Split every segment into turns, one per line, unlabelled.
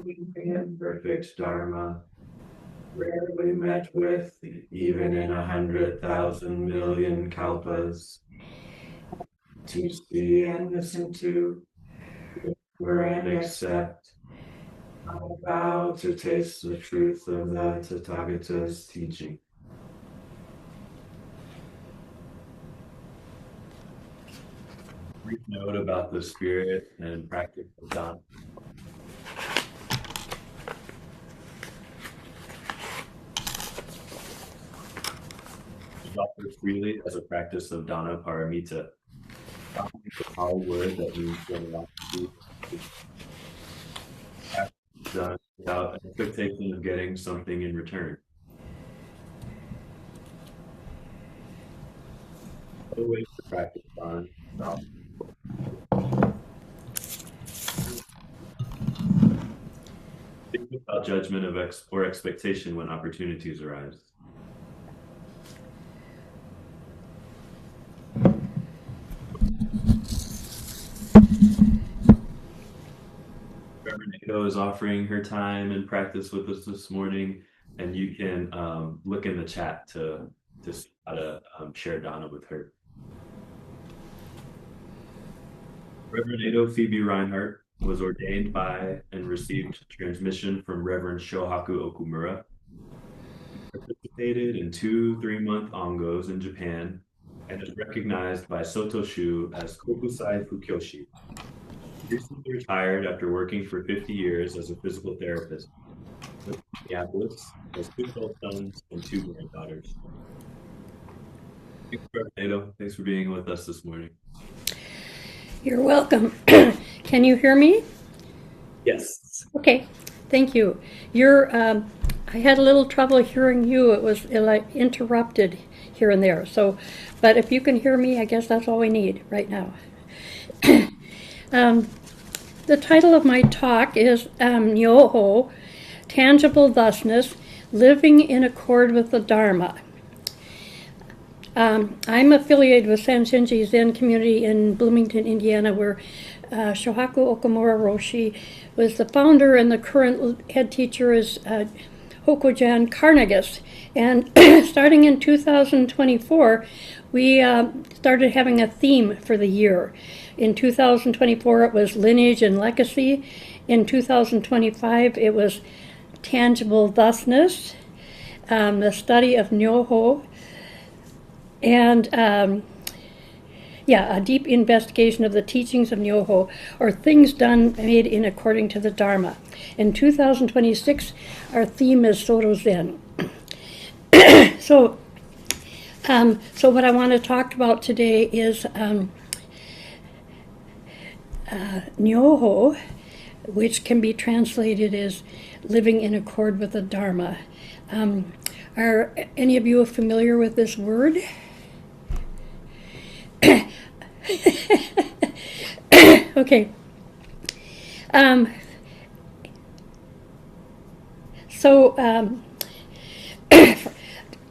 in perfect Dharma, rarely met with, even in 100,000 million kalpas. To see and listen to, were and accept. I vow to taste the truth of the Tathagata's teaching. Brief note about the spirit and practice of Dharma. Is offered freely as a practice of Dana Paramita. Dana is a Pali word that means generosity. Done without an expectation of getting something in return. Other ways to practice Dana. Think without judgment of or expectation when opportunities arise. Rev Eido is offering her time and practice with us this morning, and you can look in the chat to see how to share Dana with her. Rev Eido Phoebe Reinhart was ordained by and received transmission from Rev Shohaku Okumura. He participated in 2 3-month angos in Japan and is recognized by Soto Shu as Koku Fukyo. He recently retired after working for 50 years as a physical therapist. In Minneapolis, has 2 adult sons and 2 granddaughters. Thanks, Rev Eido. Thanks for being with us this morning.
You're welcome. Can you hear me?
Yes.
Okay, thank you. I had a little trouble hearing you. It was like interrupted here and there. So, but if you can hear me, I guess that's all we need right now. The title of my talk is Nyoho, Tangible Thusness, Living in Accord with the Dharma. I'm affiliated with Sanshinji Zen community in Bloomington, Indiana, where Shohaku Okumura Roshi was the founder, and the current head teacher is Hokojan Karnagus. And starting in 2024, we started having a theme for the year. In 2024, it was lineage and legacy. In 2025, it was tangible thusness, the study of Nyoho, and a deep investigation of the teachings of Nyoho, or things done made in according to the Dharma. In 2026, our theme is Soto Zen. So what I want to talk about today is Nyoho, which can be translated as living in accord with the Dharma. Are any of you familiar with this word? Okay.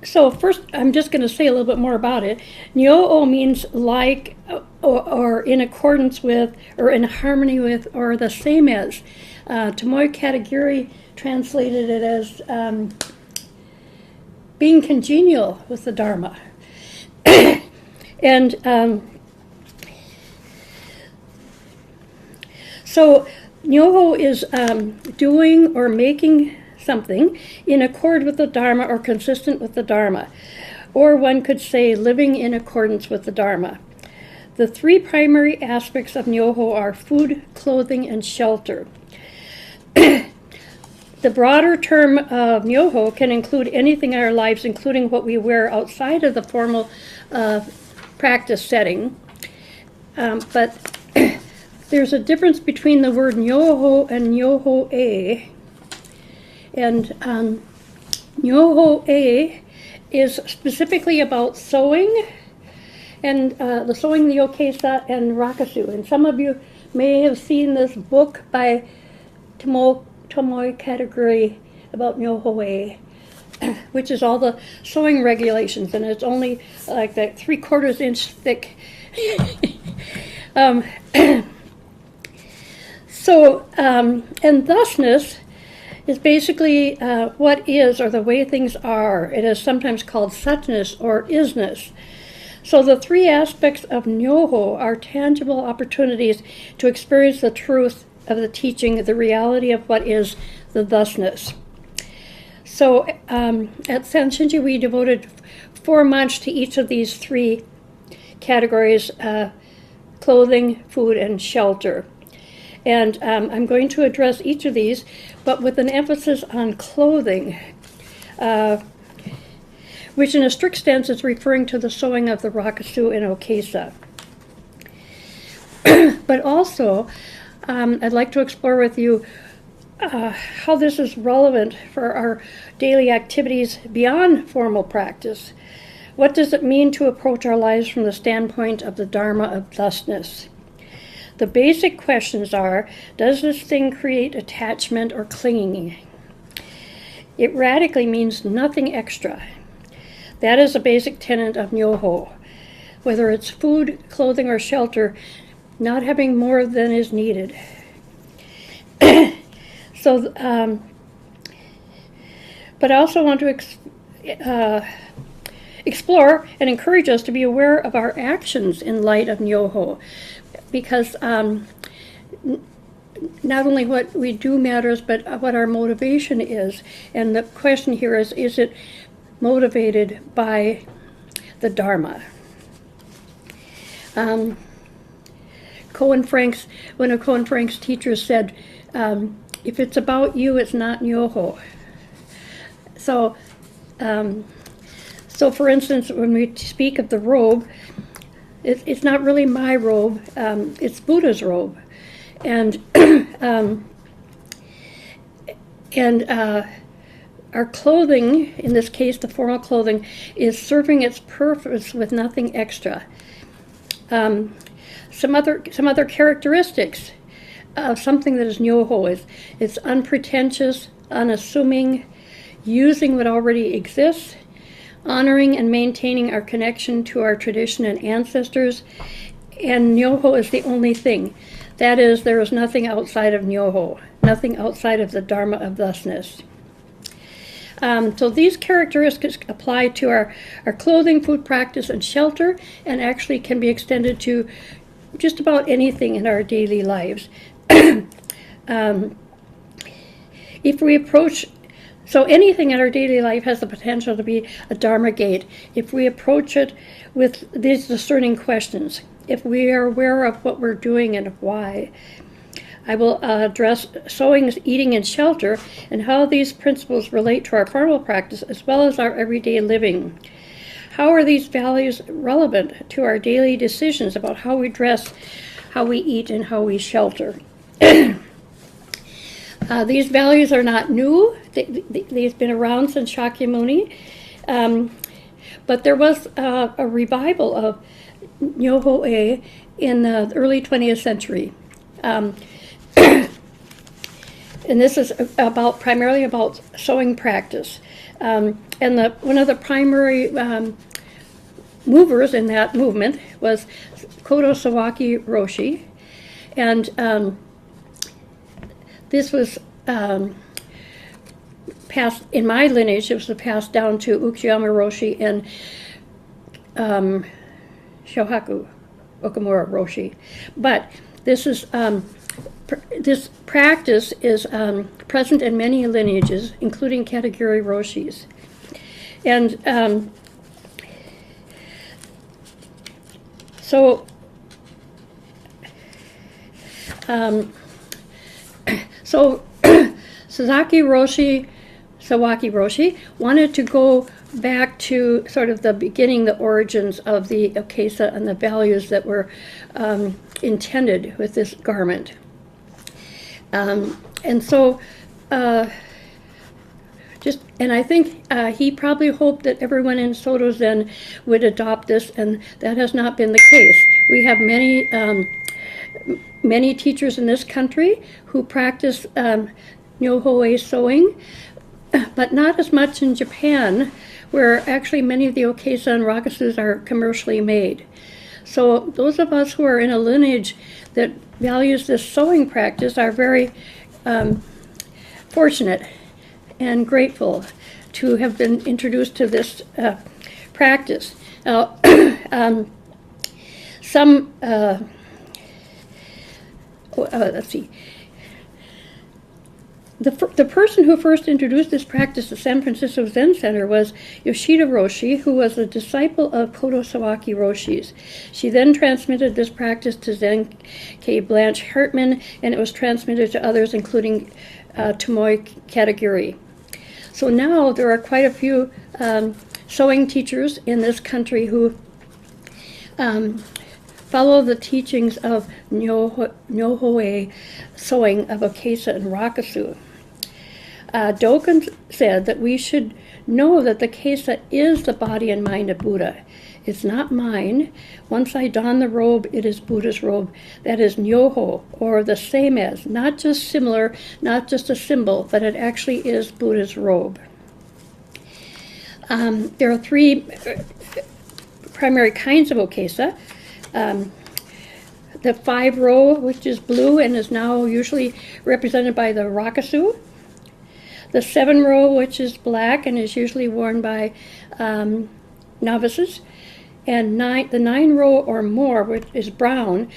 So first, I'm just going to say a little bit more about it. Nyoho means like, or in accordance with, or in harmony with, or the same as. Tomoe Katagiri translated it as being congenial with the Dharma. And so Nyoho is doing or making something in accord with the Dharma or consistent with the Dharma. Or one could say living in accordance with the Dharma. The 3 primary aspects of Nyoho are food, clothing, and shelter. The broader term of Nyoho can include anything in our lives, including what we wear outside of the formal practice setting. But there's a difference between the word Nyoho and Nyoho-e. And Nyoho-e is specifically about sewing, and the sewing, the okesa, and rakasu. And some of you may have seen this book by Tomoe Katagiri about Nyoho-e, which is all the sewing regulations, and it's only like that 3/4 inch thick. And thusness is basically what is, or the way things are. It is sometimes called Thusness or isness. So the three aspects of Nyoho are tangible opportunities to experience the truth of the teaching, the reality of what is the thusness. So at Sanshinji, we devoted 4 months to each of these three categories: clothing, food, and shelter. And I'm going to address each of these, but with an emphasis on clothing, which in a strict sense is referring to the sewing of the rakusu and okesa. But also, I'd like to explore with you how this is relevant for our daily activities beyond formal practice. What does it mean to approach our lives from the standpoint of the Dharma of thusness? The basic questions are, does this thing create attachment or clinging? It radically means nothing extra. That is a basic tenet of Nyoho. Whether it's food, clothing, or shelter, not having more than is needed. So, but I also want to explore and encourage us to be aware of our actions in light of Nyoho, because not only what we do matters, but what our motivation is. And the question here is it motivated by the Dharma? One of Cohen Frank's teachers said, if it's about you, it's not Nyoho. So, for instance, when we speak of the robe, it's not really my robe, it's Buddha's robe. And our clothing, in this case the formal clothing, is serving its purpose with nothing extra. Some other characteristics of something that is Nyoho is it's unpretentious, unassuming, using what already exists, honoring and maintaining our connection to our tradition and ancestors, and Nyoho is the only thing. That is, there is nothing outside of Nyoho, nothing outside of the Dharma of thusness. So these characteristics apply to our clothing, food practice, and shelter, and actually can be extended to just about anything in our daily lives. If we approach, so anything in our daily life has the potential to be a Dharma gate if we approach it with these discerning questions, if we are aware of what we're doing and why. I will address sewing, eating, and shelter, and how these principles relate to our formal practice as well as our everyday living. How are these values relevant to our daily decisions about how we dress, how we eat, and how we shelter? These values are not new. They've been around since Shakyamuni. But there was a revival of Nyoho-e in the early 20th century. And this is primarily about sewing practice. And one of the primary movers in that movement was Kodo Sawaki Roshi. And this was passed, in my lineage, it was passed down to Ukuyama Roshi and Shohaku Okumura Roshi. But this is this practice is present in many lineages, including Katagiri Roshis. And so Sawaki Roshi wanted to go back to sort of the beginning, the origins of the okesa and the values that were intended with this garment. And so, and I think he probably hoped that everyone in Soto Zen would adopt this, and that has not been the case. We have many teachers in this country who practice Nyoho-e sewing, but not as much in Japan, where actually many of the okesa and rakusus are commercially made. So those of us who are in a lineage that values this sewing practice are very fortunate. and grateful to have been introduced to this practice. Now, let's see. The person who first introduced this practice to San Francisco Zen Center was Yoshida Roshi, who was a disciple of Kodo Sawaki Roshi's. She then transmitted this practice to Zen K. Blanche Hartman, and it was transmitted to others, including Tomoe Katagiri. So now there are quite a few sewing teachers in this country who follow the teachings of Nyoho sewing of Okesa and Rakusu. Dogen said that we should know that the Kesa is the body and mind of Buddha. It's not mine. Once I don the robe, it is Buddha's robe. That is Nyoho, or the same as, not just similar, not just a symbol, but it actually is Buddha's robe. There are three primary kinds of Okesa. The 5-row, which is blue and is now usually represented by the Rakusu. The 7-row, which is black and is usually worn by novices. And the 9-row or more, which is brown,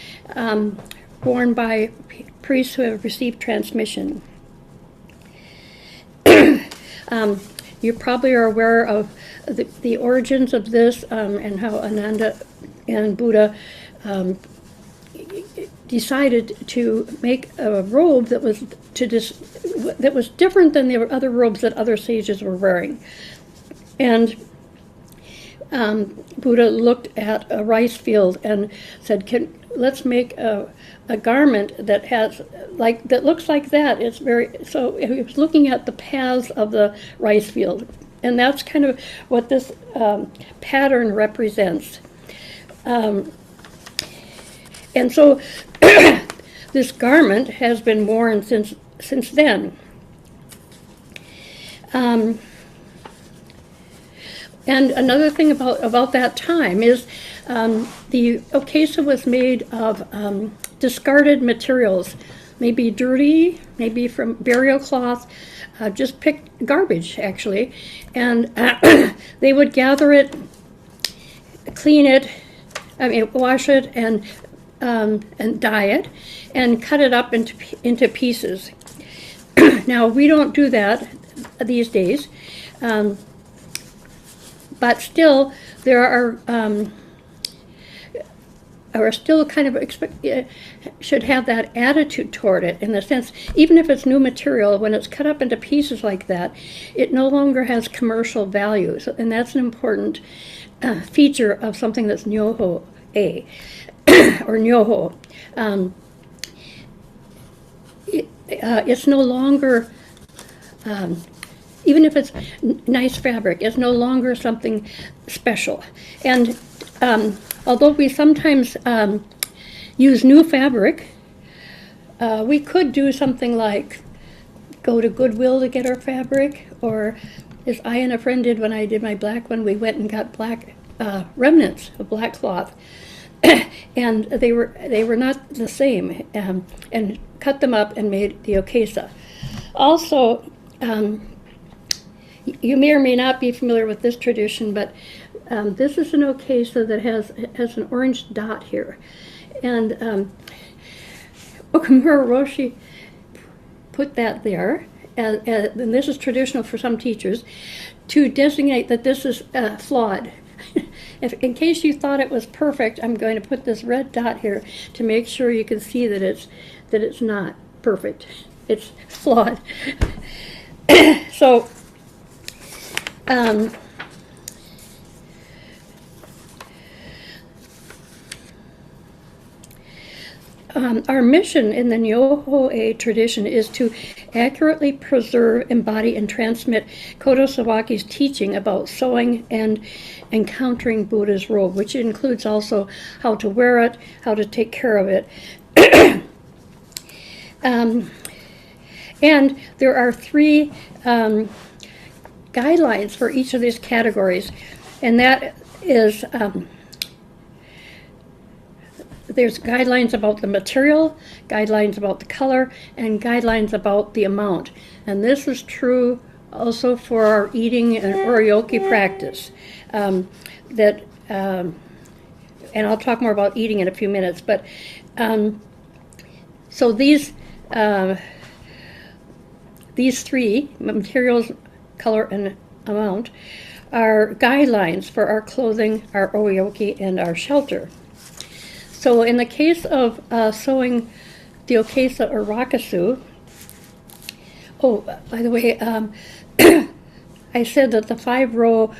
worn by priests who have received transmission. You probably are aware of the origins of this and how Ananda and Buddha decided to make a robe that was different than the other robes that other sages were wearing. And Buddha looked at a rice field and said, let's make a garment that that looks like that. So he was looking at the paths of the rice field, and that's kind of what this pattern represents. And so this garment has been worn since then. And another thing about that time is the okesa was made of discarded materials, maybe dirty, maybe from burial cloth, just picked garbage actually, and they would gather it, clean it, wash it, and dye it, and cut it up into pieces. Now we don't do that these days. But still, there are still kind of should have that attitude toward it, in the sense, even if it's new material, when it's cut up into pieces like that, it no longer has commercial value. So, and that's an important feature of something that's Nyoho or Nyoho. It's no longer. Even if it's nice fabric, it's no longer something special. And although we sometimes use new fabric, we could do something like go to Goodwill to get our fabric, or as I and a friend did when I did my black one, we went and got black remnants of black cloth. And they were not the same, and cut them up and made the okesa. Also, you may or may not be familiar with this tradition, but this is an okesa that has an orange dot here. And Okumura Roshi put that there, and this is traditional for some teachers, to designate that this is flawed. In case you thought it was perfect, I'm going to put this red dot here to make sure you can see that it's not perfect. It's flawed. So our mission in the Nyoho tradition is to accurately preserve, embody, and transmit Kodo Sawaki's teaching about sewing and encountering Buddha's robe, which includes also how to wear it, how to take care of it. And there are 3 guidelines for each of these categories, and that is there's guidelines about the material, guidelines about the color, and guidelines about the amount. And this is true also for our eating and oryoki practice. That and I'll talk more about eating in a few minutes. But so these three materials, color, and amount are guidelines for our clothing, our oryoki, and our shelter. So in the case of sewing the okesa or rakusu, oh, by the way, I said that the 5-row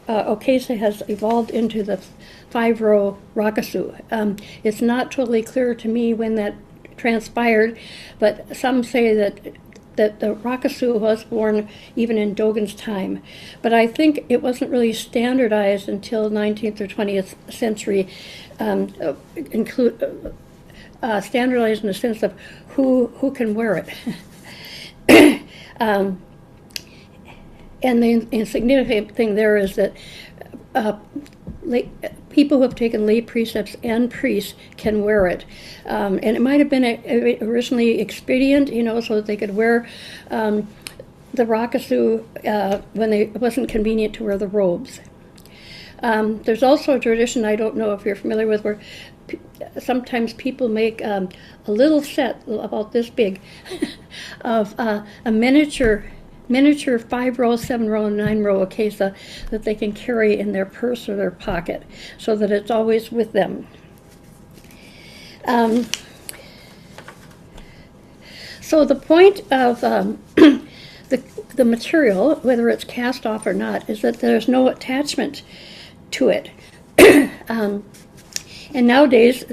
okesa has evolved into the 5-row rakusu. It's not totally clear to me when that transpired, but some say that the rakusu was born even in Dogen's time. But I think it wasn't really standardized until 19th or 20th century, standardized in the sense of who can wear it. And the insignificant thing there is that people who have taken lay precepts and priests can wear it. And it might have been originally expedient, so that they could wear the rakusu when it wasn't convenient to wear the robes. There's also a tradition, I don't know if you're familiar with, where sometimes people make a little set about this big of a miniature 5-row, 7-row, and 9-row okesa that they can carry in their purse or their pocket, so that it's always with them. So the point of the material, whether it's cast off or not, is that there's no attachment to it. And nowadays,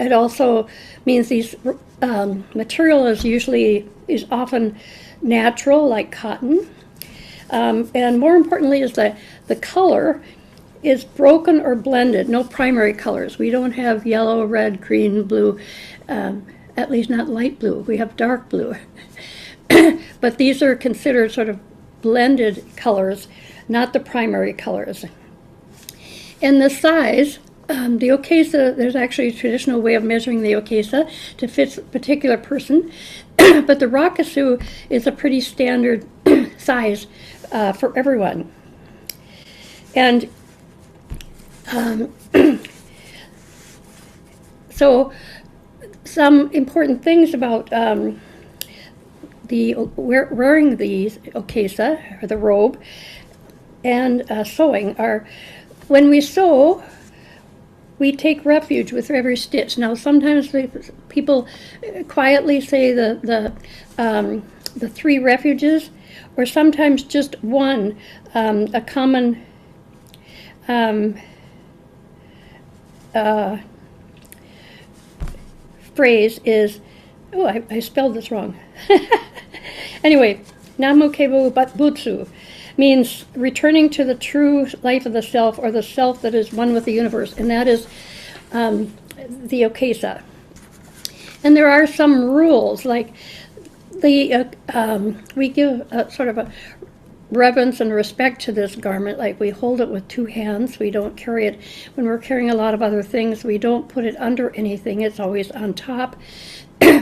it also means these material is often natural, like cotton, and more importantly is that the color is broken or blended, no primary colors. We don't have yellow, red, green, blue, at least not light blue. We have dark blue. But these are considered sort of blended colors, not the primary colors. And the size, the okesa, there's actually a traditional way of measuring the okesa to fit a particular person, but the rakusu is a pretty standard size for everyone. And so some important things about wearing these okesa, or the robe, and sewing are, when we sew, we take refuge with every stitch. Now, sometimes people quietly say the 3 refuges, or sometimes just one. A common phrase is, oh, I spelled this wrong. Anyway, Namu Kebo Butsu means returning to the true life of the self, or the self that is one with the universe, and that is the okesa. And there are some rules, like we give sort of a reverence and respect to this garment, like we hold it with 2 hands. We don't carry it when we're carrying a lot of other things. We don't put it under anything. It's always on top,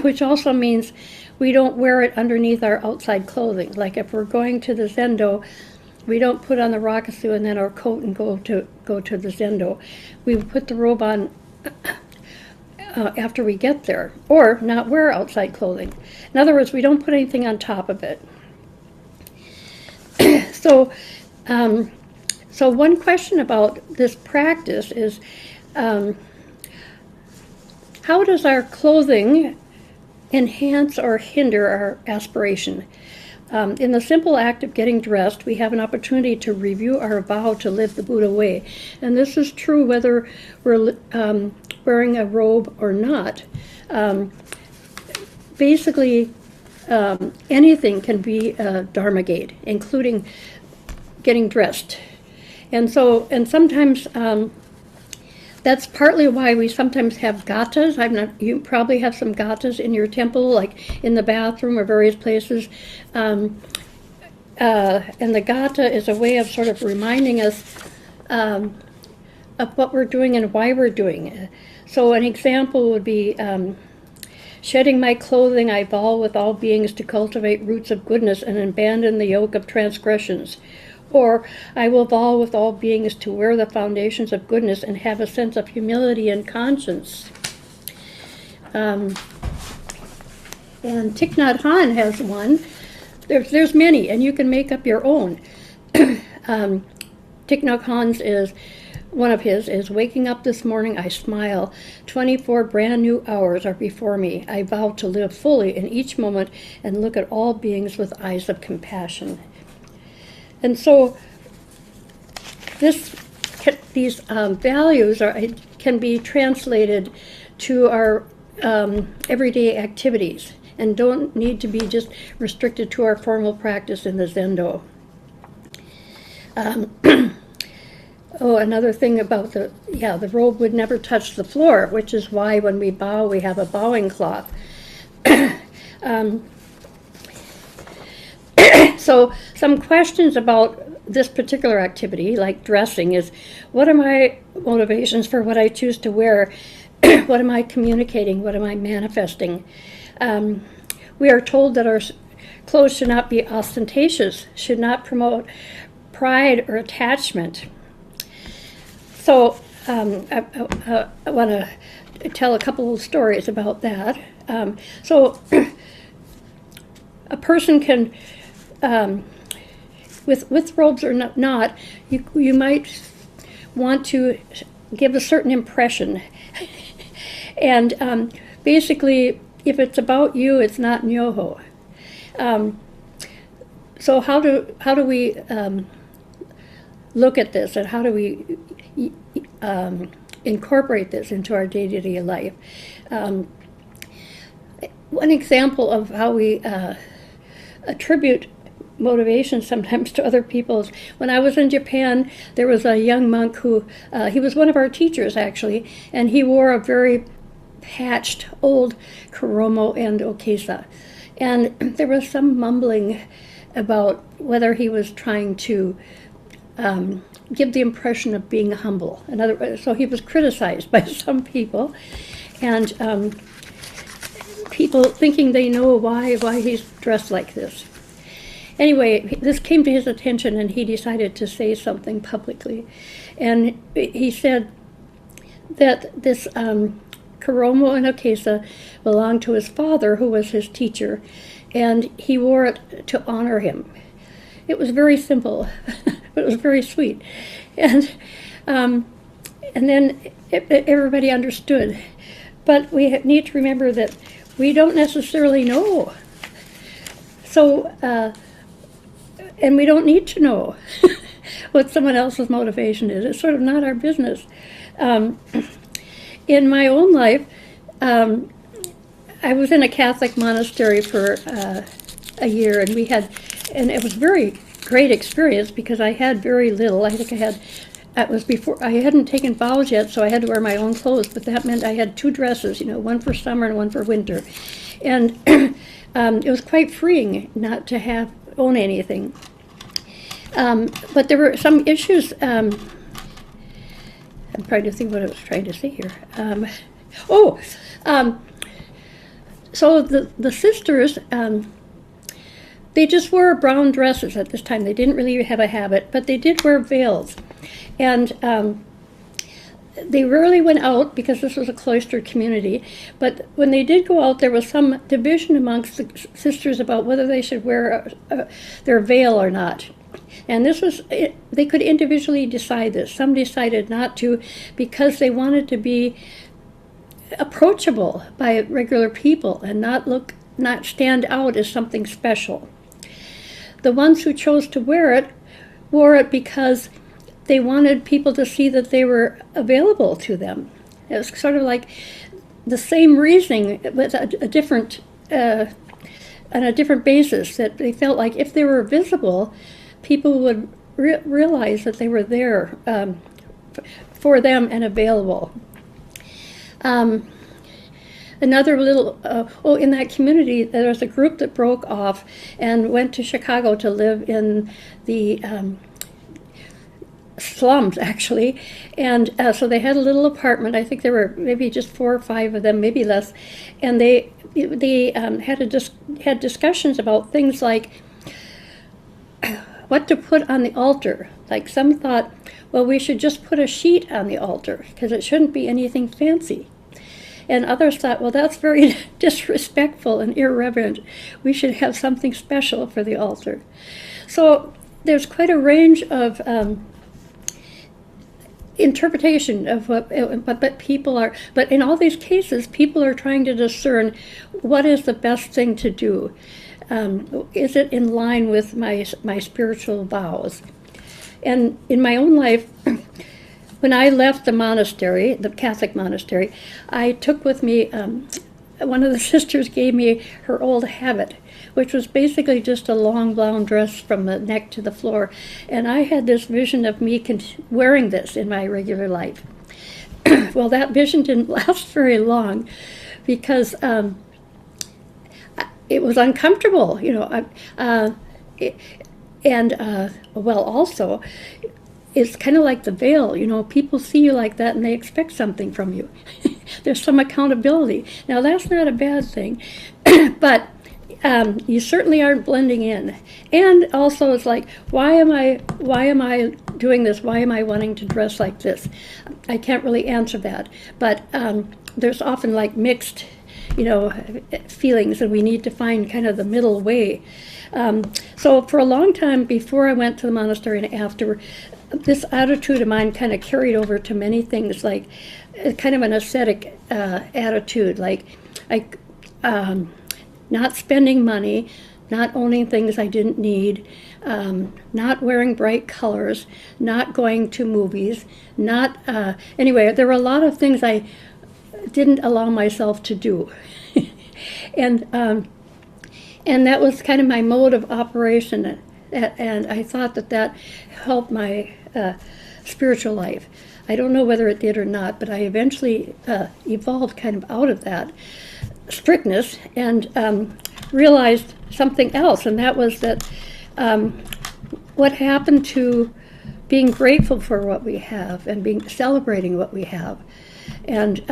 which also means we don't wear it underneath our outside clothing. Like if we're going to the zendo, we don't put on the rakusu and then our coat and go to the zendo. We put the robe on after we get there, or not wear outside clothing. In other words, we don't put anything on top of it. So one question about this practice is, how does our clothing enhance or hinder our aspiration? In the simple act of getting dressed, we have an opportunity to review our vow to live the Buddha way. And this is true whether we're wearing a robe or not. Basically, anything can be a Dharma gate, including getting dressed. And sometimes that's partly why we sometimes have gatas. You probably have some gatas in your temple, like in the bathroom or various places. And the gata is a way of sort of reminding us of what we're doing and why we're doing it. So an example would be Shedding my clothing, I vow with all beings to cultivate roots of goodness and abandon the yoke of transgressions. Or I will vow with all beings to wear the foundations of goodness and have a sense of humility and conscience. And Thich Nhat Hanh has one. There's many, and you can make up your own. Thich Nhat Hanh's one of his is, waking up this morning, I smile. 24 brand new hours are before me. I vow to live fully in each moment and look at all beings with eyes of compassion. And so these values can be translated to our everyday activities and don't need to be just restricted to our formal practice in the Zendo. Another thing about the robe would never touch the floor, which is why when we bow, we have a bowing cloth. So some questions about this particular activity, like dressing, is what are my motivations for what I choose to wear? What am I communicating? What am I manifesting? We are told that our clothes should not be ostentatious, should not promote pride or attachment. So I want to tell a couple of stories about that. So a person can, with robes or not, you might want to give a certain impression. And basically, if it's about you, it's not Nyoho. So how do we look at this, and how do we incorporate this into our day-to-day life? One example of how we attribute motivation sometimes to other people is when I was in Japan, there was a young monk who, he was one of our teachers actually, and he wore a very patched old koromo and okesa. And there was some mumbling about whether he was trying to give the impression of being humble. In other words, so he was criticized by some people, and people thinking they know why he's dressed like this. Anyway, this came to his attention, and he decided to say something publicly. And he said that this koromo and okesa belonged to his father, who was his teacher, and he wore it to honor him. It was very simple, but it was very sweet. And then everybody understood. But we need to remember that we don't necessarily know. So, and we don't need to know what someone else's motivation is. It's sort of not our business. In my own life, I was in a Catholic monastery for a year, and it was a very great experience because I had very little. I think it was before, I hadn't taken vows yet, so I had to wear my own clothes, but that meant I had 2 dresses, one for summer and one for winter. And it was quite freeing not to own anything. But there were some issues. I'm trying to think what I was trying to say here. So the sisters, they just wore brown dresses at this time. They didn't really have a habit, but they did wear veils. And they rarely went out because this was a cloistered community. But when they did go out, there was some division amongst the sisters about whether they should wear their veil or not. And they could individually decide this. Some decided not to because they wanted to be approachable by regular people and not stand out as something special. The ones who chose to wear it wore it because they wanted people to see that they were available to them. It was sort of like the same reasoning with on a different basis, that they felt like if they were visible, people would realize that they were there for them and available. Another little, in that community, there was a group that broke off and went to Chicago to live in the slums, actually. And so they had a little apartment. I think there were maybe just 4 or 5 of them, maybe less. And they they had discussions about things like what to put on the altar. Like some thought, well, we should just put a sheet on the altar because it shouldn't be anything fancy. And others thought, well, that's very disrespectful and irreverent. We should have something special for the altar. So there's quite a range of interpretation of what people are. But in all these cases, people are trying to discern what is the best thing to do. Is it in line with my spiritual vows? And in my own life, when I left the monastery, the Catholic monastery, I took with me, one of the sisters gave me her old habit, which was basically just a long brown dress from the neck to the floor. And I had this vision of me wearing this in my regular life. Well, that vision didn't last very long because it was uncomfortable, well, also, it's kind of like the veil, people see you like that and they expect something from you. There's some accountability. Now, that's not a bad thing, but you certainly aren't blending in. And also, it's like, why am I doing this? Why am I wanting to dress like this? I can't really answer that, but there's often like mixed, feelings, and we need to find kind of the middle way. So for a long time before I went to the monastery and after, this attitude of mine kind of carried over to many things, like kind of an ascetic attitude, like not spending money, not owning things I didn't need, not wearing bright colors, not going to movies, anyway, there were a lot of things I didn't allow myself to do. And that was kind of my mode of operation, and I thought that helped my spiritual life. I don't know whether it did or not, but I eventually evolved kind of out of that strictness and realized something else, and that was that what happened to being grateful for what we have and celebrating what we have. And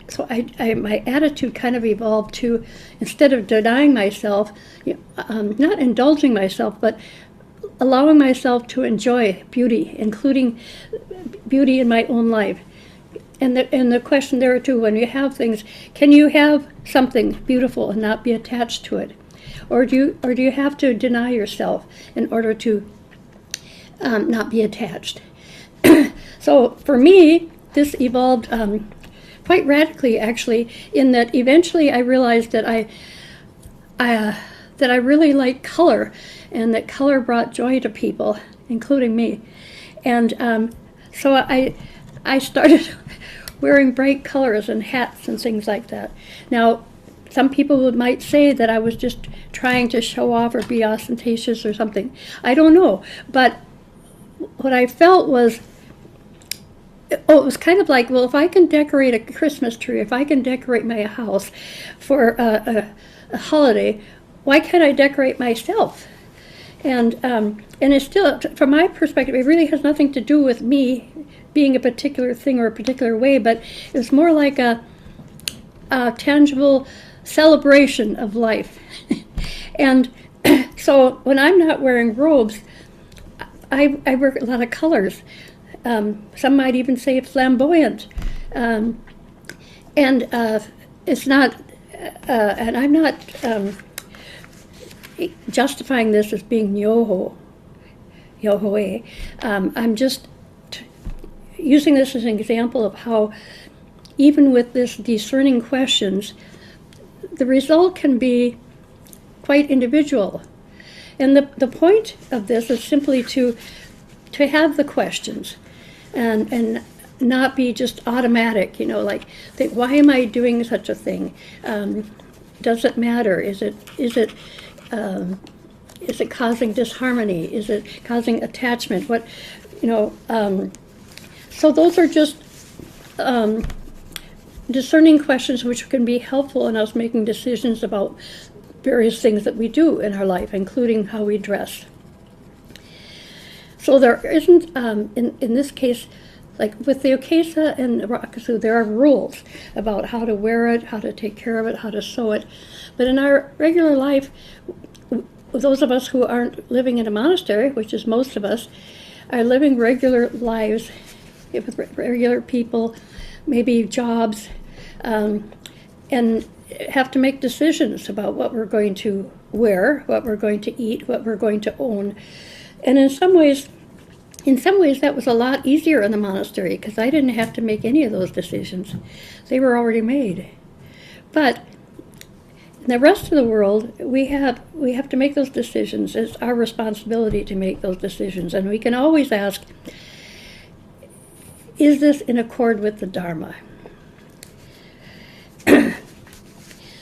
so my attitude kind of evolved to, instead of denying myself, not indulging myself, but allowing myself to enjoy beauty, including beauty in my own life. And the question there too, when you have things, can you have something beautiful and not be attached to it, or do you have to deny yourself in order to not be attached? So for me, this evolved quite radically, actually, in that eventually I realized that I really like color, and that color brought joy to people, including me. And so I started wearing bright colors and hats and things like that. Now, some people might say that I was just trying to show off or be ostentatious or something. I don't know, but what I felt was, it was kind of like, well, if I can decorate a Christmas tree, if I can decorate my house for a holiday, why can't I decorate myself? And it's still, from my perspective, it really has nothing to do with me being a particular thing or a particular way, but it's more like a tangible celebration of life. And so when I'm not wearing robes, I wear a lot of colors. Some might even say flamboyant. And it's not, and I'm not justifying this as being Nyoho. I'm just using this as an example of how, even with this discerning questions, the result can be quite individual. And the point of this is simply to have the questions and not be just automatic, like, think, why am I doing such a thing? Does it matter? Is it causing disharmony? Is it causing attachment? So those are just discerning questions which can be helpful in us making decisions about various things that we do in our life, including how we dress. So there isn't, in this case, like with the okesa and the rakusu, there are rules about how to wear it, how to take care of it, how to sew it. But in our regular life, those of us who aren't living in a monastery, which is most of us, are living regular lives with regular people, maybe jobs, and have to make decisions about what we're going to wear, what we're going to eat, what we're going to own. And in some ways that was a lot easier in the monastery because I didn't have to make any of those decisions. They were already made. But in the rest of the world, we have to make those decisions. It's our responsibility to make those decisions. And we can always ask, is this in accord with the Dharma?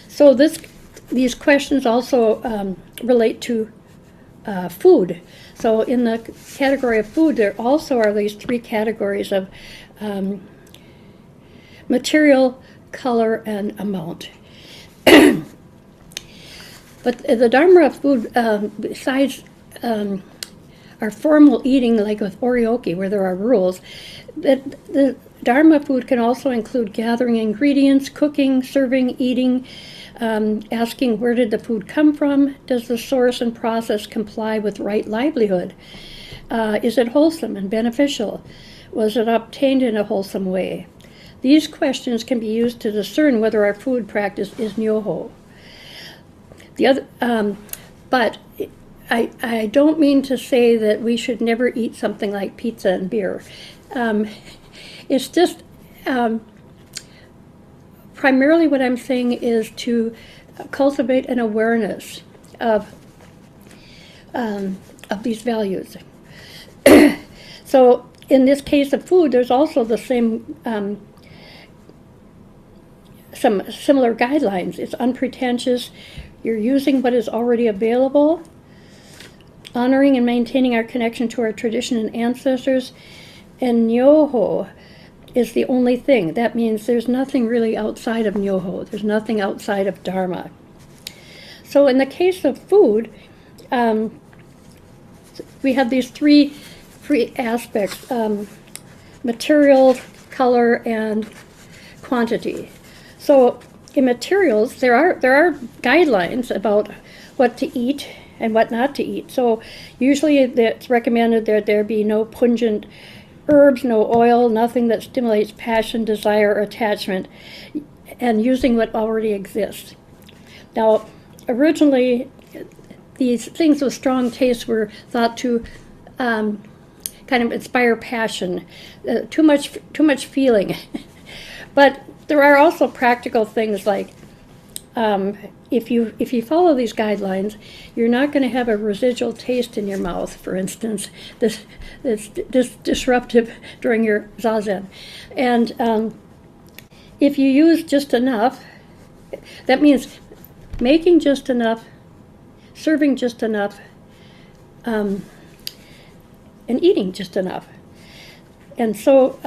So these questions also relate to food. So in the category of food, there also are these three categories of material, color, and amount. But the Dharma of food, besides our formal eating, like with oryoki, where there are rules, that the Dharma food can also include gathering ingredients, cooking, serving, eating, asking where did the food come from, does the source and process comply with right livelihood, is it wholesome and beneficial, was it obtained in a wholesome way. These questions can be used to discern whether our food practice is Nyoho. But I don't mean to say that we should never eat something like pizza and beer. It's just primarily what I'm saying is to cultivate an awareness of these values. So in this case of food, there's also the same some similar guidelines. It's unpretentious. You're using what is already available, honoring and maintaining our connection to our tradition and ancestors, and Nyoho is the only thing. That means there's nothing really outside of Nyoho. There's nothing outside of Dharma. So in the case of food, we have these three aspects, material, color, and quantity. So in materials, there are guidelines about what to eat and what not to eat. So usually it's recommended that there be no pungent herbs, no oil, nothing that stimulates passion, desire, or attachment, and using what already exists. Now, originally, these things with strong taste were thought to kind of inspire passion, too much feeling. But there are also practical things like if you follow these guidelines, you're not going to have a residual taste in your mouth, for instance, that's disruptive during your zazen. And if you use just enough, that means making just enough, serving just enough, and eating just enough. And so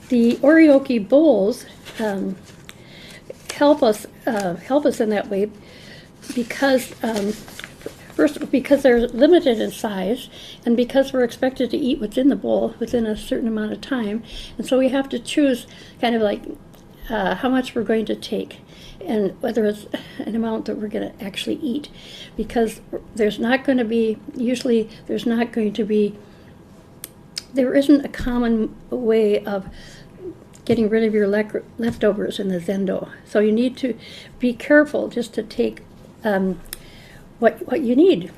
the oryoki bowls help us in that way because first, because they're limited in size, and because we're expected to eat what's in the bowl within a certain amount of time, and so we have to choose kind of like how much we're going to take, and whether it's an amount that we're going to actually eat, because there's not going to be, usually there's not going to be, there isn't a common way of getting rid of your leftovers in the zendo. So you need to be careful just to take what you need.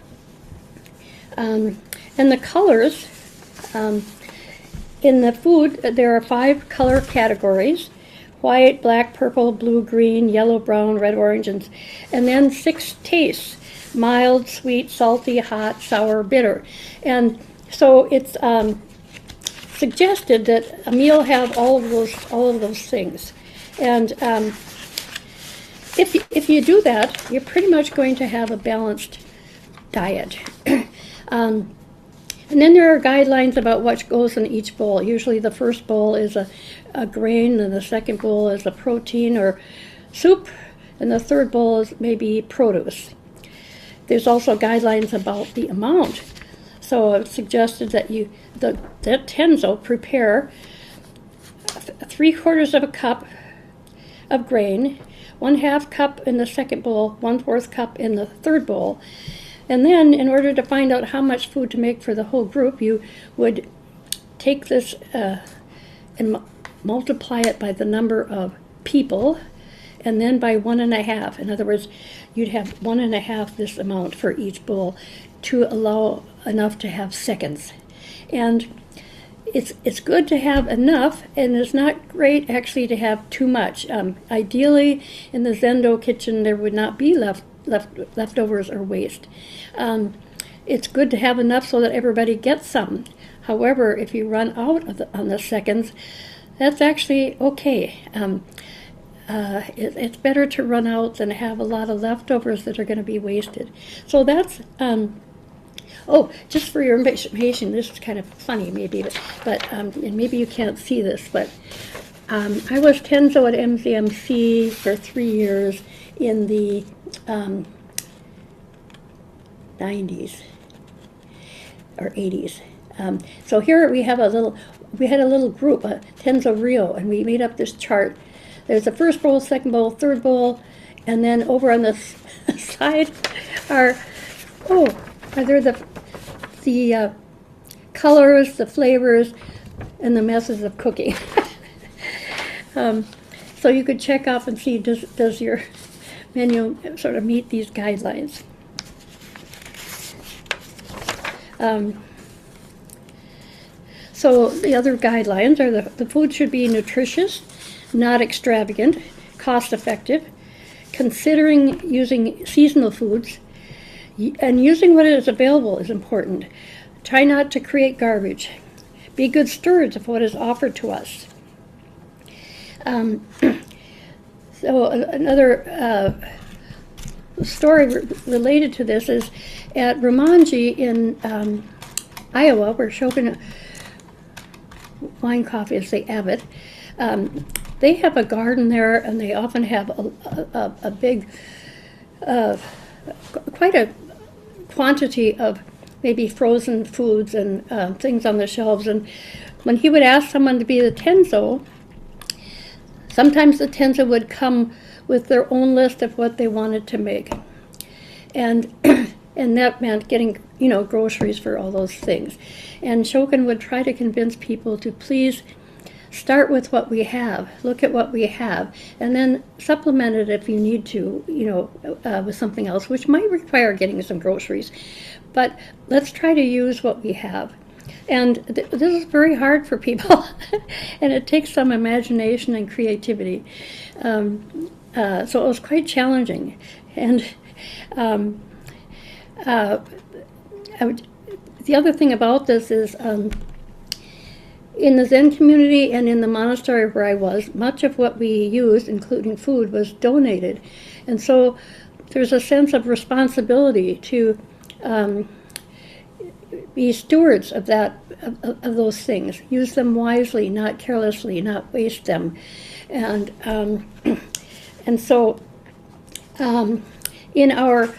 And the colors, in the food, there are 5 color categories: white, black, purple, blue, green, yellow, brown, red, orange, and then 6 tastes: mild, sweet, salty, hot, sour, bitter. And so it's suggested that a meal have all of those things. And if you do that, you're pretty much going to have a balanced diet. And then there are guidelines about what goes in each bowl. Usually the first bowl is a grain, and the second bowl is a protein or soup, and the third bowl is maybe produce. There's also guidelines about the amount. So it suggested that that tenzo prepare 3/4 of a cup of grain, 1/2 cup in the second bowl, 1/4 cup in the third bowl. And then, in order to find out how much food to make for the whole group, you would take this and multiply it by the number of people, and then by 1.5. In other words, you'd have 1.5 this amount for each bowl to allow enough to have seconds. And it's good to have enough, and it's not great actually to have too much. Ideally, in the Zendo kitchen, there would not be leftovers or waste. It's good to have enough so that everybody gets some. However, if you run out on the seconds, that's actually okay. It's better to run out than have a lot of leftovers that are going to be wasted. So that's, just for your information, this is kind of funny maybe, but and maybe you can't see this, but I was tenzo at MZMC for 3 years in the 90s or 80s. So here we had a little group, Tenzo Rio, and we made up this chart. There's the first bowl, second bowl, third bowl, and then over on the side are there the colors, the flavors, and the methods of cooking. So you could check off and see, does your menu sort of meet these guidelines? So the other guidelines are the food should be nutritious, not extravagant, cost-effective, considering using seasonal foods, and using what is available is important. Try not to create garbage. Be good stewards of what is offered to us. So another story related to this is at Ramonji in Iowa, where Shogun Wine Coffee is the abbot. They have a garden there, and they often have a big, quite a quantity of maybe frozen foods and things on the shelves. And when he would ask someone to be the tenzo, sometimes the tenzo would come with their own list of what they wanted to make. And and that meant getting, groceries for all those things. And Shogun would try to convince people to please start with what we have, look at what we have, and then supplement it if you need to, with something else, which might require getting some groceries. But let's try to use what we have. And this is very hard for people, and it takes some imagination and creativity. So it was quite challenging. And the other thing about this is in the Zen community and in the monastery where I was, much of what we used, including food, was donated. And so there's a sense of responsibility to be stewards of of those things. Use them wisely, not carelessly, not waste them. And so in our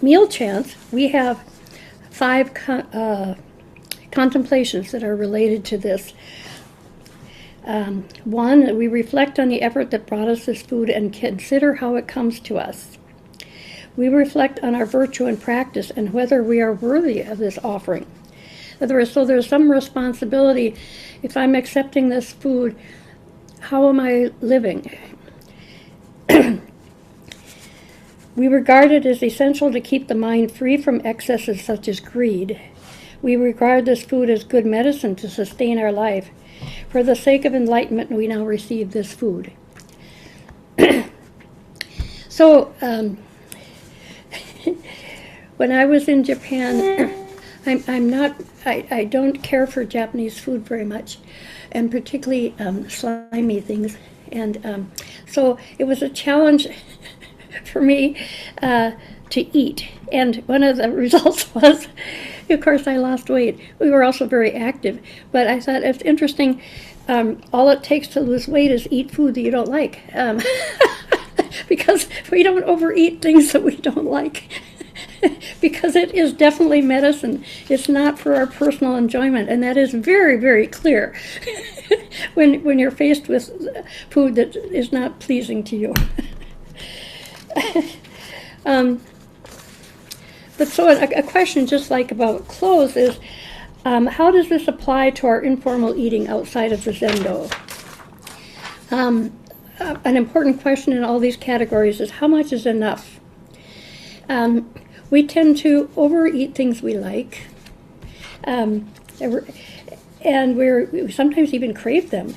meal chants, we have 5 contemplations that are related to this. 1, we reflect on the effort that brought us this food and consider how it comes to us. We reflect on our virtue and practice and whether we are worthy of this offering. In other words, so there's some responsibility. If I'm accepting this food, how am I living? We regard it as essential to keep the mind free from excesses such as greed. We regard this food as good medicine to sustain our life. For the sake of enlightenment, we now receive this food. So, when I was in Japan, I don't care for Japanese food very much, and particularly slimy things. And so it was a challenge for me to eat. And one of the results was, of course, I lost weight. We were also very active. But I thought it's interesting, all it takes to lose weight is eat food that you don't like. Because we don't overeat things that we don't like. because it is definitely medicine. It's not for our personal enjoyment, and that is very, very clear when you're faced with food that is not pleasing to you. But so a question just like about clothes is, how does this apply to our informal eating outside of the Zendo? An important question in all these categories is how much is enough? We tend to overeat things we like, and we sometimes even crave them.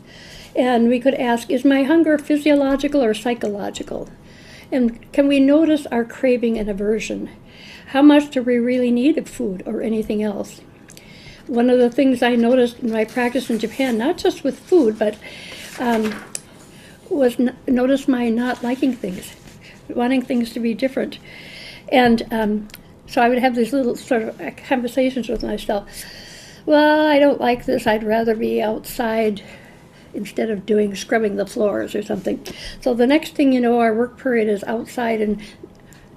And we could ask, is my hunger physiological or psychological? And can we notice our craving and aversion? How much do we really need of food or anything else? One of the things I noticed in my practice in Japan, not just with food, but was notice my not liking things, wanting things to be different. And so I would have these little sort of conversations with myself. Well, I don't like this. I'd rather be outside instead of scrubbing the floors or something. So the next thing you know, our work period is outside in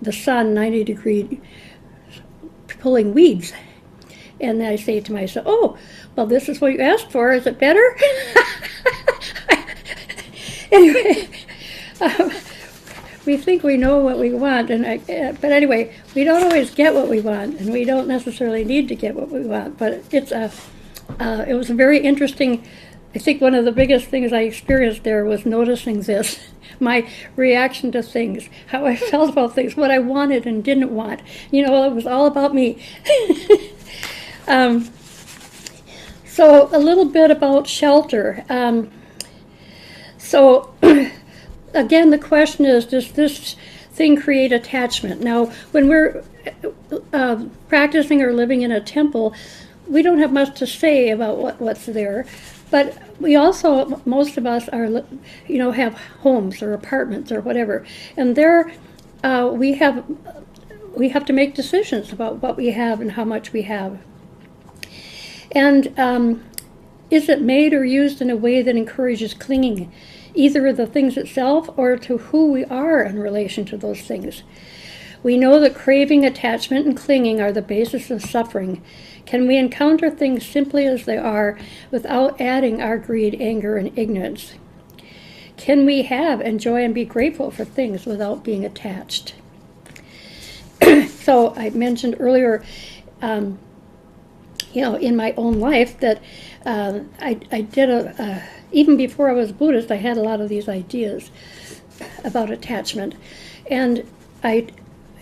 the sun, 90 degrees, pulling weeds. And I say to myself, oh, well, this is what you asked for. Is it better? Anyway, we think we know what we want, but anyway, we don't always get what we want, and we don't necessarily need to get what we want. But it was a very interesting. I think one of the biggest things I experienced there was noticing this, my reaction to things, how I felt about things, what I wanted and didn't want. It was all about me. So a little bit about shelter. So again, the question is, does this thing create attachment? Now, when we're practicing or living in a temple, we don't have much to say about what's there. But we also, most of us are, have homes or apartments or whatever, and there we have to make decisions about what we have and how much we have. And is it made or used in a way that encourages clinging, either of the things itself or to who we are in relation to those things? We know that craving, attachment, and clinging are the basis of suffering. Can we encounter things simply as they are without adding our greed, anger, and ignorance? Can we have, enjoy, and be grateful for things without being attached? So I mentioned earlier, in my own life that I did even before I was Buddhist, I had a lot of these ideas about attachment. And I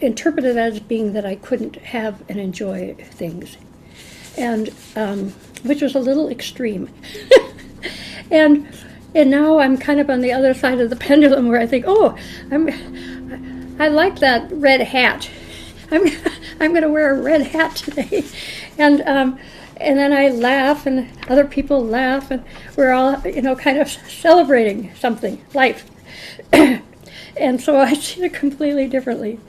interpreted it as being that I couldn't have and enjoy things, and which was a little extreme. and now I'm kind of on the other side of the pendulum where I think, oh, I like that red hat. I'm going to wear a red hat today, and then I laugh, and other people laugh, and we're all kind of celebrating something, life. And so I see it completely differently.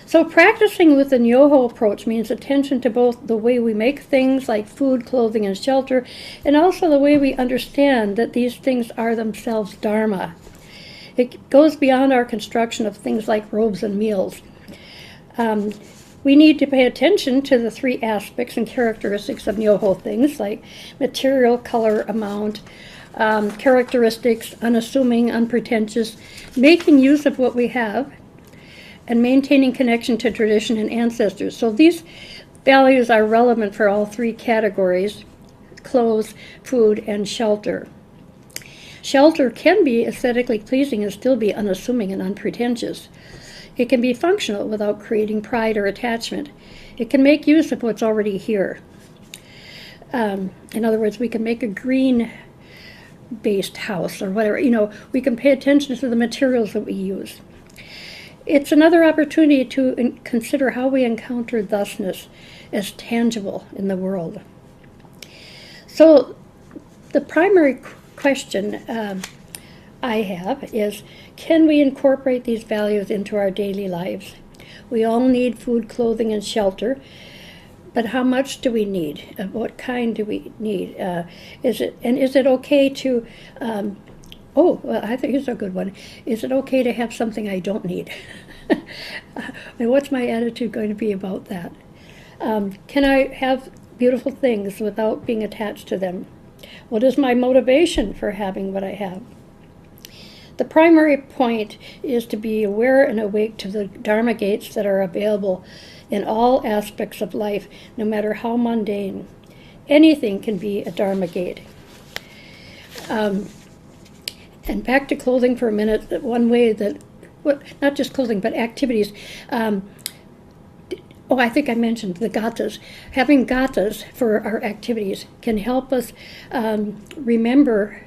So practicing with the Nyoho approach means attention to both the way we make things like food, clothing, and shelter, and also the way we understand that these things are themselves Dharma. It goes beyond our construction of things like robes and meals. We need to pay attention to the three aspects and characteristics of Nyoho things, like material, color, amount, characteristics, unassuming, unpretentious, making use of what we have, and maintaining connection to tradition and ancestors. So these values are relevant for all three categories: clothes, food, and shelter. Shelter can be aesthetically pleasing and still be unassuming and unpretentious. It can be functional without creating pride or attachment. It can make use of what's already here. In other words, we can make a green-based house or whatever. We can pay attention to the materials that we use. It's another opportunity to consider how we encounter thusness as tangible in the world. So the primary question I have is, can we incorporate these values into our daily lives? We all need food, clothing, and shelter, but how much do we need? What kind do we need? Is it okay to, I think it's a good one. Is it okay to have something I don't need? And what's my attitude going to be about that? Can I have beautiful things without being attached to them? What is my motivation for having what I have? The primary point is to be aware and awake to the Dharma gates that are available in all aspects of life, no matter how mundane. Anything can be a Dharma gate. And back to clothing for a minute, one way that, not just clothing, but activities. I think I mentioned the gathas. Having gathas for our activities can help us remember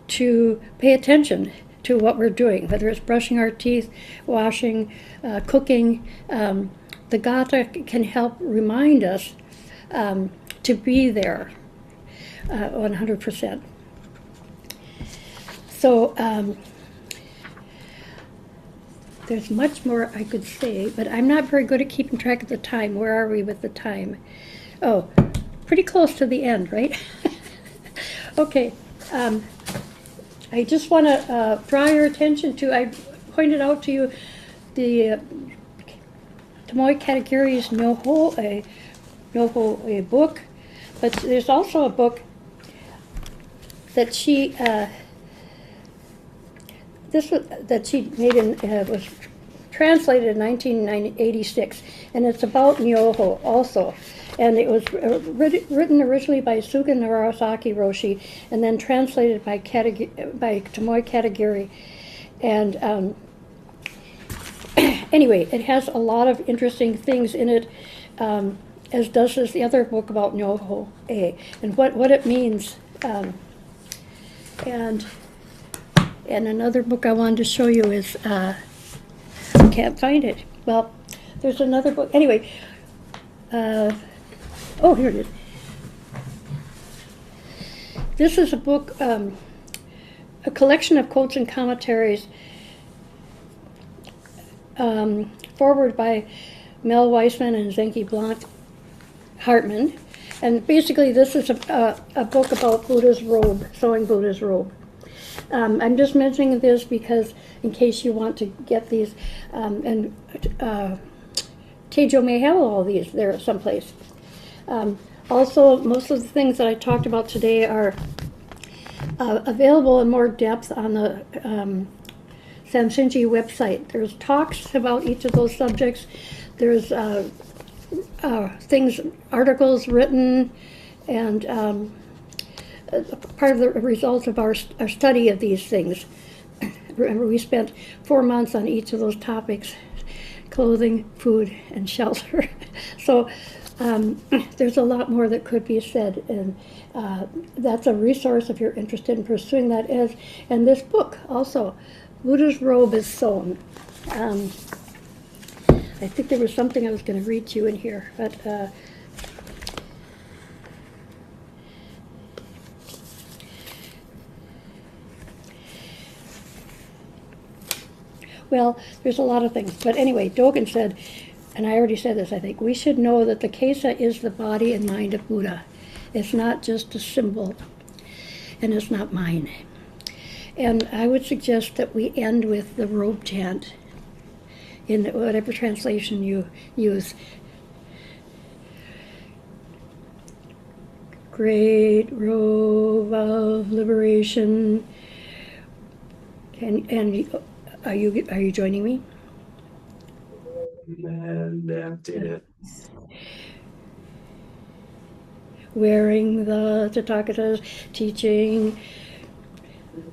to pay attention to what we're doing, whether it's brushing our teeth, washing, cooking. The gatha can help remind us to be there 100%. So there's much more I could say, but I'm not very good at keeping track of the time. Where are we with the time? Oh, pretty close to the end, right? Okay. I just want to draw your attention to, I pointed out to you the Tomoe Katagiri's Nyoho, a book, but there's also a book that she made in was translated in 1986, and it's about Nyoho also. And it was written originally by Suga Narasaki Roshi, and then translated by Tomoe Katagiri. And anyway, it has a lot of interesting things in it, as does the other book about Nyoho and what it means. And another book I wanted to show you is, I can't find it. Well, there's another book. Anyway, here it is. This is a book, a collection of quotes and commentaries, forward by Mel Weissman and Zenki Blanc Hartman. And basically this is a book about Buddha's robe, sewing Buddha's robe. I'm just mentioning this because in case you want to get these, and Tejo may have all these there someplace. Also, most of the things that I talked about today are available in more depth on the Samshinji website. There's talks about each of those subjects. There's articles written, and part of the results of our study of these things. Remember, we spent 4 months on each of those topics: clothing, food, and shelter. So there's a lot more that could be said, and that's a resource if you're interested in pursuing that. And this book also, Buddha's Robe is Sewn. I think there was something I was going to read to you in here, but well, there's a lot of things. But anyway, Dogen said, and I already said this, I think, we should know that the Kesa is the body and mind of Buddha. It's not just a symbol, and it's not mine. And I would suggest that we end with the robe chant in whatever translation you use. Great robe of liberation. And are you joining me?
And did it.
Wearing the Tathagata's teaching.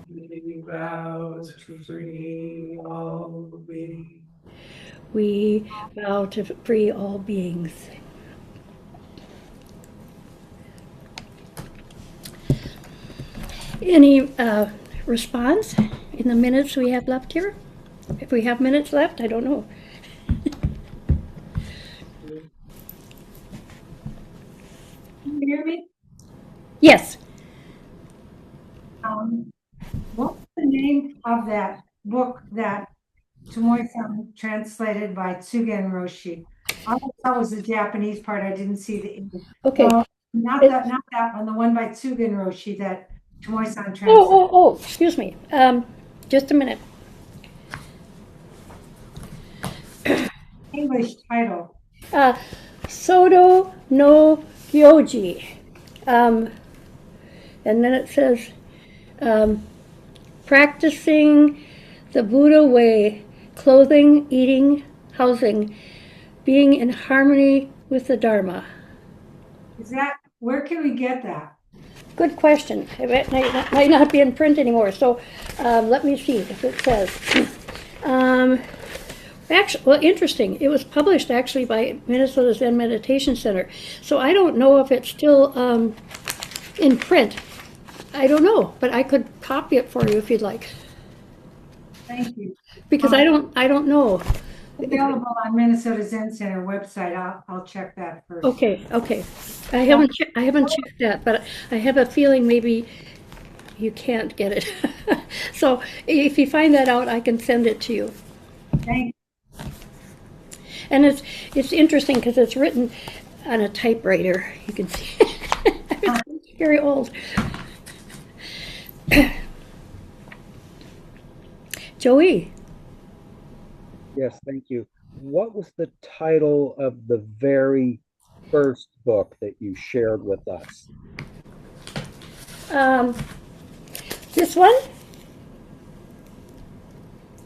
We vow to free all beings.
We vow to free all beings. Any response in the minutes we have left here? If we have minutes left, I don't know.
Can you hear me?
Yes.
What's the name of that book that Tomoe-san translated by Tsugen Roshi? I thought that was the Japanese part. I didn't see the English.
Okay.
Not that one. The one by Tsugen Roshi that Tomoe-san translated.
Oh, excuse me. Just a minute.
English title.
Soto no Gyoji. And then it says, practicing the Buddha way, clothing, eating, housing, being in harmony with the Dharma.
Where can we get that?
Good question. It might not be in print anymore. So let me see if it says. Actually, well, interesting. It was published actually by Minnesota Zen Meditation Center. So I don't know if it's still in print. I don't know, but I could copy it for you if you'd like.
Thank you.
Because I don't know.
Available on Minnesota Zen Center website. I'll check that first.
Okay. I haven't checked that, but I have a feeling maybe you can't get it. So if you find that out, I can send it to you.
Thank you.
And it's interesting because it's written on a typewriter. You can see it's very old. Joey.
Yes, thank you. What was the title of the very first book that you shared with us?
This one?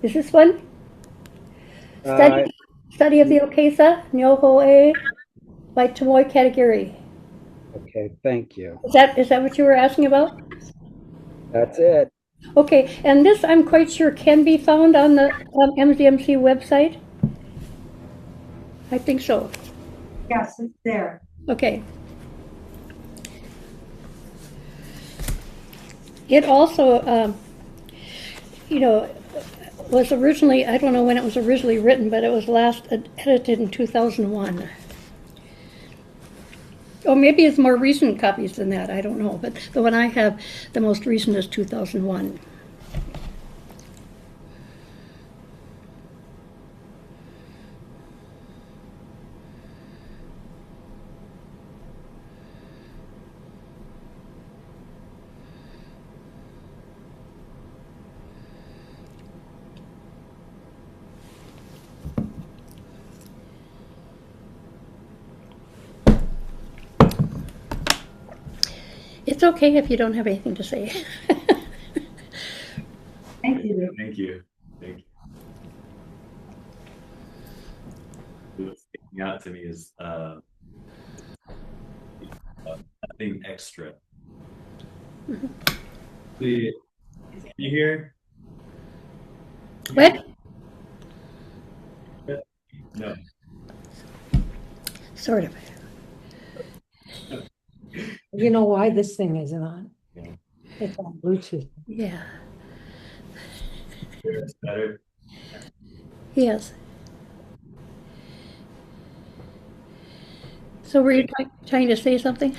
Is this one? Study of the Okesa, Nyoho by Tomoe Katagiri.
Okay, thank you.
Is that what you were asking about?
That's it.
Okay, and this I'm quite sure can be found on the MZMC website. I think so.
Yes, it's there.
Okay. It also, was originally, I don't know when it was originally written, but it was last edited in 2001. Or maybe it's more recent copies than that, I don't know. But the one I have, the most recent is 2001. It's okay if you don't have anything to say.
Thank you.
Thank you. What's sticking out to me is nothing extra. Can you hear?
What?
No.
Sort of.
You know why this thing isn't on?
Yeah.
It's on Bluetooth.
Yeah.
It's better.
Yes. So were you trying to say something?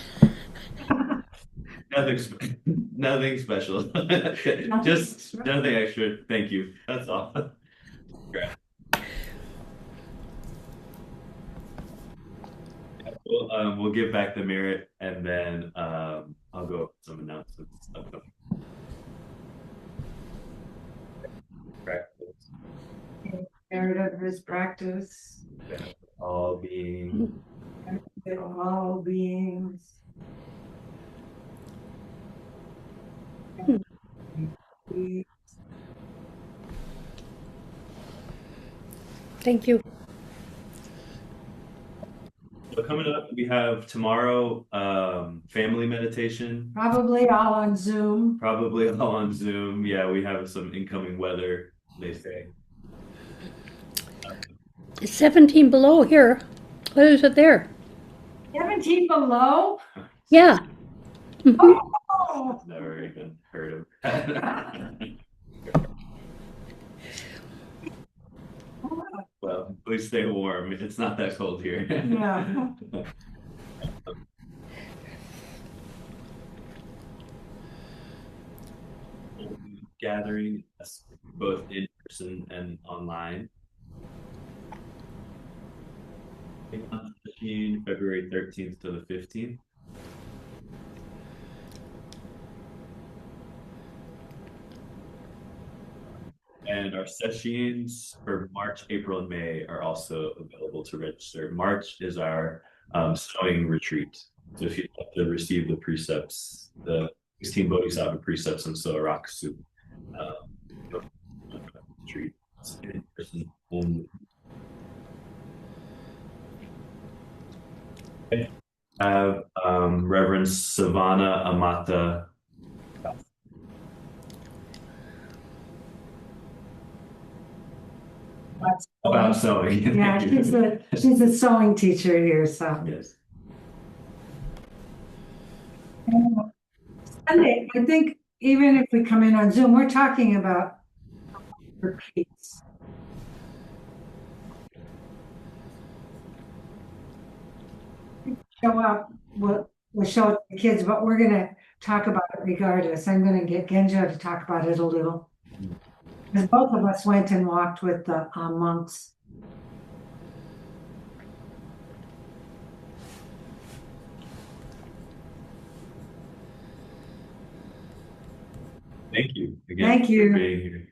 Nothing special. Just nothing extra. Thank you. That's all. Great. We'll give back the merit, and then I'll go over some announcements. Practice.
Merit of his practice.
All being.
All beings.
Thank you.
So coming up, we have tomorrow family meditation.
Probably all on Zoom.
Probably all on Zoom. Yeah, we have some incoming weather, they say.
It's 17 below here. What is it there?
17 below?
Yeah.
Oh.
Never even heard of that. Well, please stay warm. It's not that cold here.
Yeah.
Gathering both in person and online. February 13th to the 15th. And our sessions for March, April, and May are also available to register. March is our sewing retreat. So if you'd like to receive the precepts, the 16 Bodhisattva precepts on Soto Rakusu, retreat in person only. I have Reverend Savannah Amata. About sewing.
Yeah, she's a sewing teacher here, so.
Yes.
Sunday, I think even if we come in on Zoom, we're talking about repeats. Show up, we'll show it to the kids, but we're gonna talk about it regardless. I'm gonna get Genjo to talk about it a little. Because both of us went and walked with the monks.
Thank you again
Thank you.
for being here.